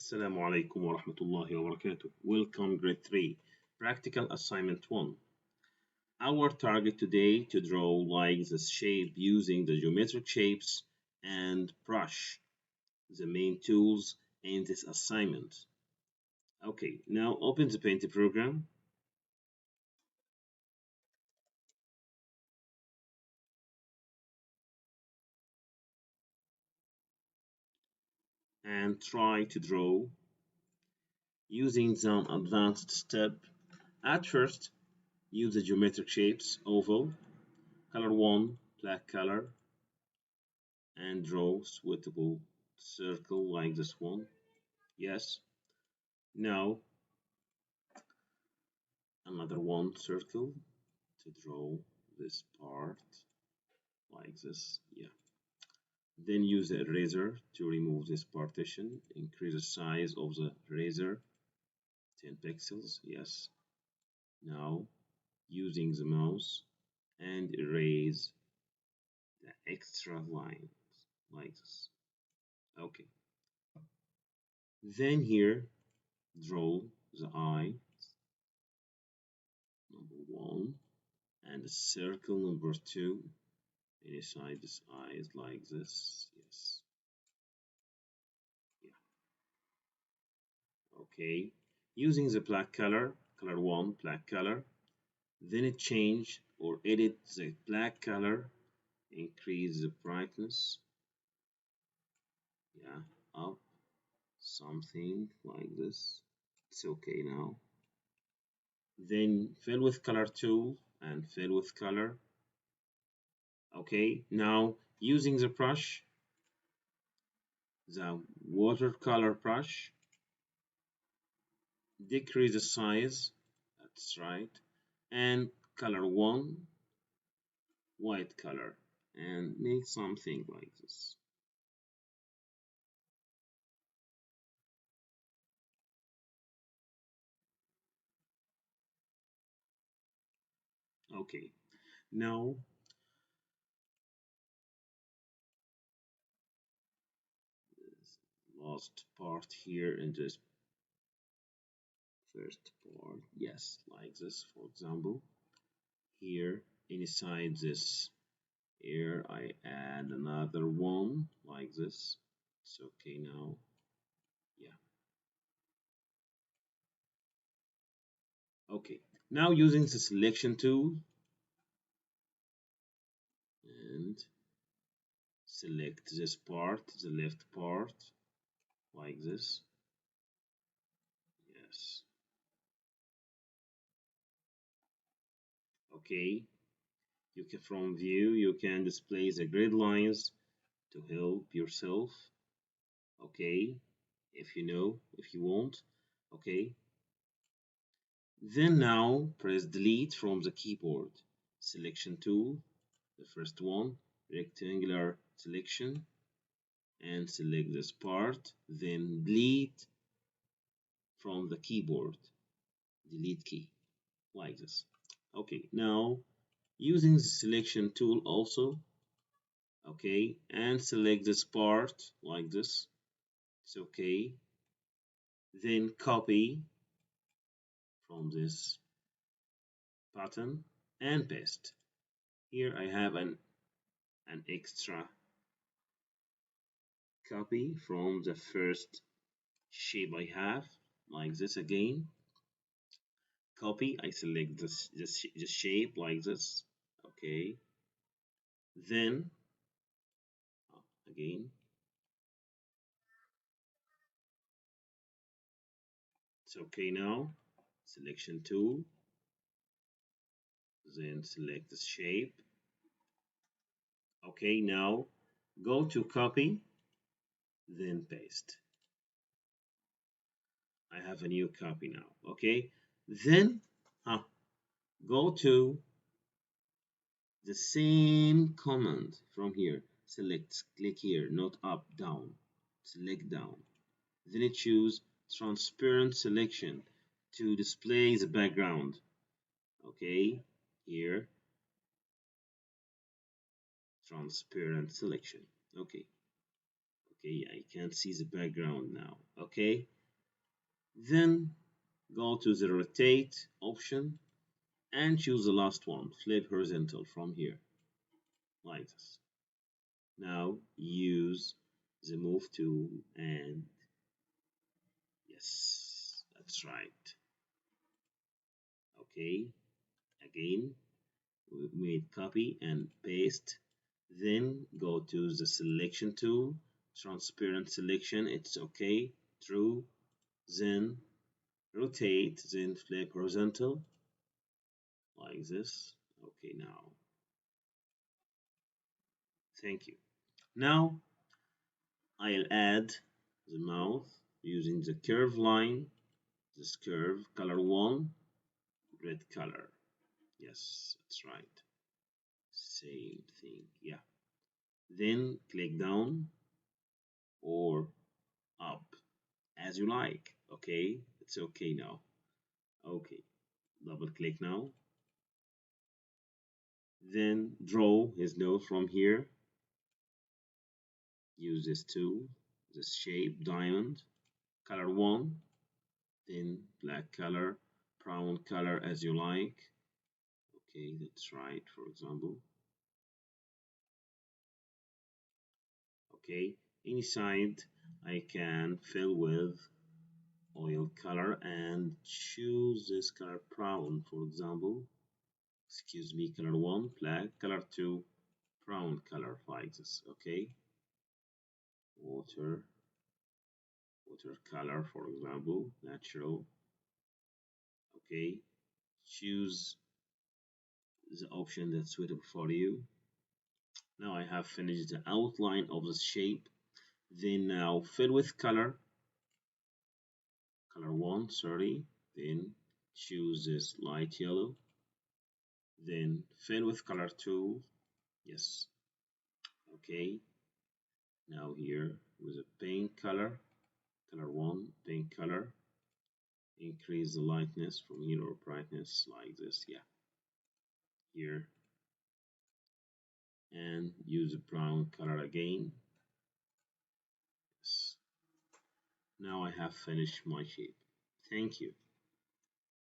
Assalamu alaikum wa rahmatullahi wa barakatuh. Welcome grade 3, practical assignment 1. Our target today to draw like this shape using the geometric shapes and brush, the main tools in this assignment. Okay, now open the painting program. And try to draw using some advanced step. At first, use the geometric shapes, oval, color 1, black color, and draw suitable circle like this one. Yes. Now another one circle to draw this part like this. Yeah. Then use the eraser to remove this partition. Increase the size of the eraser 10 pixels. Yes. Now using the mouse and erase the extra lines like this. Okay. Then here draw the eye number 1 and the circle number 2 inside this eye is like this. Yes. Yeah. Okay. Using the black color 1 black color, then it change or edit the black color, increase the brightness. Yeah, up something like this. It's okay now. Then fill with color tool and fill with color. Okay, now using the brush, the watercolor brush, decrease the size, that's right, and color 1 white color and make something like this. Okay, now this last part here in this first part, yes, like this. For example, here inside this here I add another one like this. It's okay now. Yeah. Okay, now using the selection tool and select this part, the left part, like this. Yes. Okay. You can from view you can display the grid lines to help yourself. Okay. If you know, if you want. Okay. Then now press delete from the keyboard. Selection tool, the first one, rectangular selection, and select this part, then delete from the keyboard, delete key, like this. Okay, now using the selection tool also, okay, and select this part like this. It's okay. Then copy from this button and paste. Here I have an extra copy from the first shape I have, like this again. Copy, I select this shape like this. Okay. Then again, it's okay now. Selection tool, then select the shape. Okay, now go to copy, then paste. I have a new copy now. Okay, then go to the same command from here. Select, click here, not up, down. Select down. Then choose transparent selection to display the background. Okay, here, transparent selection. Okay, okay, I can't see the background now. Okay, Then go to the rotate option and choose the last one, flip horizontal from here, like this. Now use the move tool and yes, that's right. Okay, again, we made copy and paste. Then go to the selection tool, transparent selection, it's okay, true. Then rotate, then flip horizontal, like this. Okay, now, thank you. Now I'll add the mouth using the curve line, this curve, color 1, red color. Yes, that's right. Same thing, yeah. Then click down or up as you like. Okay, it's okay now. Okay, double click now. Then draw his nose from here. Use this tool, this shape, diamond, color 1, then black color, brown color as you like. Okay, that's right, for example. Okay, inside I can fill with oil color and choose this color brown, for example. Excuse me, color 1, black, color 2, brown color, like this. Okay, water, watercolor, for example, natural. Okay, choose the option that's suitable for you. Now I have finished the outline of the shape. Then now fill with color, color 1, sorry. Then choose this light yellow. Then fill with color 2. Yes, okay. Now here with a pink color, color 1, pink color. Increase the lightness from here or brightness like this, yeah. Here. And use a brown color again. Yes. Now I have finished my shape. Thank you.